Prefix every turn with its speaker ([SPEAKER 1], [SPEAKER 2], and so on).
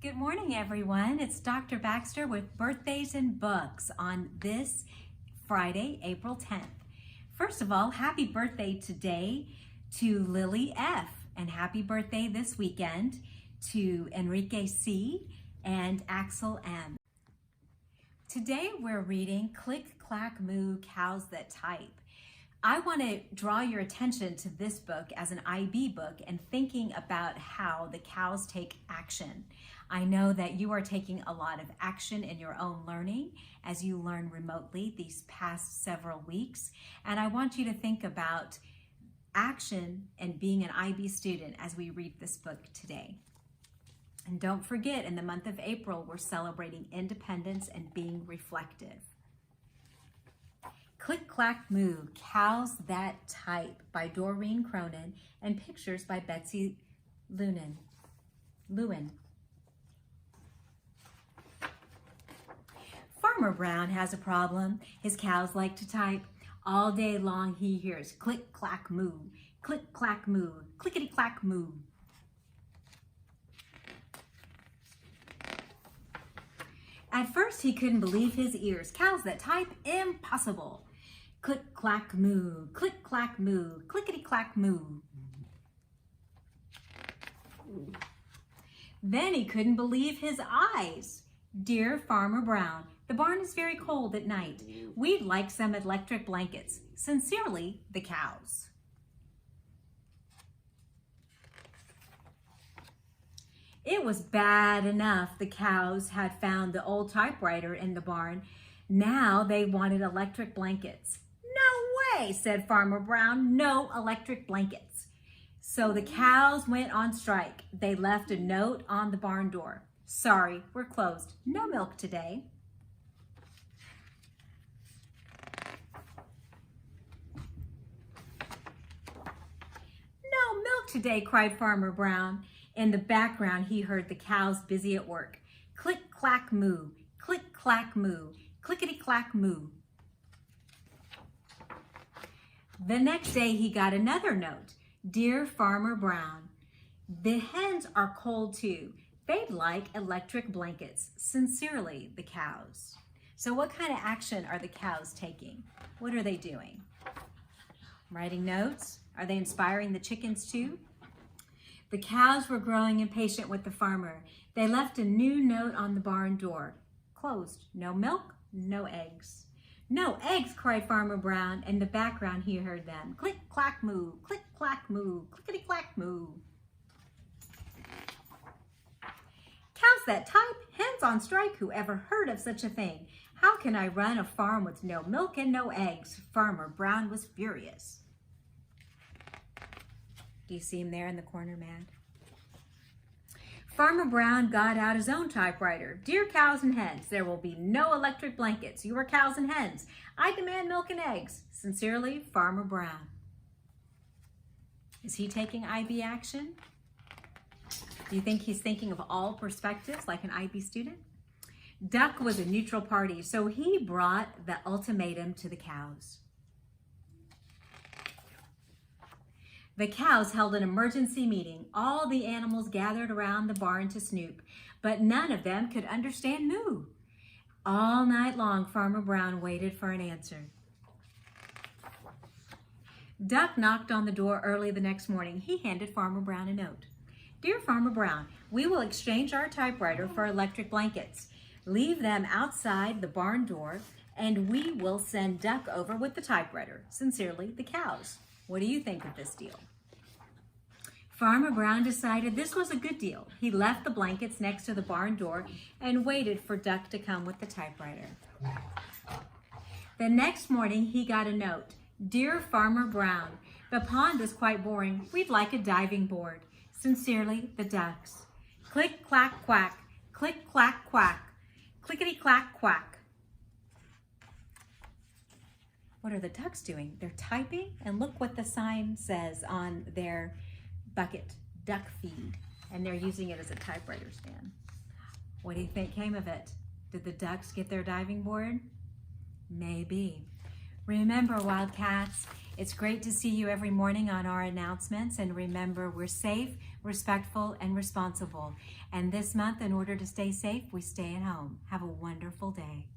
[SPEAKER 1] Good morning, everyone. It's Dr. Baxter with Birthdays and Books on this Friday, April 10th. First of all, happy birthday today to Lily F. And happy birthday this weekend to Enrique C. and Axel M. Today we're reading Click, Clack, Moo, Cows That Type. I want to draw your attention to this book as an IB book and thinking about how the cows take action. I know that you are taking a lot of action in your own learning as you learn remotely these past several weeks. And I want you to think about action and being an IB student as we read this book today. And don't forget, in the month of April, we're celebrating independence and being reflective. Click, Clack, Moo, Cows That Type by Doreen Cronin and pictures by Betsy Lewin. Farmer Brown has a problem. His cows like to type. All day long he hears click, clack, moo, click, clack, moo, clickety, clack, moo. At first he couldn't believe his ears. Cows that type? Impossible. Click, clack, moo, click, clack, moo, clickety, clack, moo. Then he couldn't believe his eyes. Dear Farmer Brown, the barn is very cold at night. We'd like some electric blankets. Sincerely, the cows. It was bad enough the cows had found the old typewriter in the barn. Now they wanted electric blankets. No way, said Farmer Brown, no electric blankets. So the cows went on strike. They left a note on the barn door. Sorry, we're closed. No milk today. No milk today, cried Farmer Brown. In the background, he heard the cows busy at work. Click, clack, moo, click, clack, moo, clickety, clack, moo. The next day, he got another note. Dear Farmer Brown, the hens are cold too. They'd like electric blankets. Sincerely, the cows. So what kind of action are the cows taking? What are they doing? Writing notes? Are they inspiring the chickens too? The cows were growing impatient with the farmer. They left a new note on the barn door. Closed. No milk, no eggs. No eggs, cried Farmer Brown. In the background, he heard them. Click, clack, moo, click, clack, moo, clickety, clack, moo. Cows that type, hens on strike, who ever heard of such a thing? How can I run a farm with no milk and no eggs? Farmer Brown was furious. Do you see him there in the corner, mad? Farmer Brown got out his own typewriter. Dear cows and hens, there will be no electric blankets. You are cows and hens. I demand milk and eggs. Sincerely, Farmer Brown. Is he taking IB action? Do you think he's thinking of all perspectives like an IB student? Duck was a neutral party, so he brought the ultimatum to the cows. The cows held an emergency meeting. All the animals gathered around the barn to snoop, but none of them could understand moo. All night long, Farmer Brown waited for an answer. Duck knocked on the door early the next morning. He handed Farmer Brown a note. Dear Farmer Brown, we will exchange our typewriter for electric blankets. Leave them outside the barn door, and we will send Duck over with the typewriter. Sincerely, the cows. What do you think of this deal? Farmer Brown decided this was a good deal. He left the blankets next to the barn door and waited for Duck to come with the typewriter. The next morning, he got a note. Dear Farmer Brown, the pond is quite boring. We'd like a diving board. Sincerely, the ducks. Click, clack, quack. Click, clack, quack. Clickety, clack, quack. What are the ducks doing? They're typing, and look what the sign says on their bucket, duck feed, and they're using it as a typewriter stand. What do you think came of it? Did the ducks get their diving board? Maybe. Remember, Wildcats, it's great to see you every morning on our announcements. And remember, we're safe, respectful, and responsible. And this month, in order to stay safe, we stay at home. Have a wonderful day.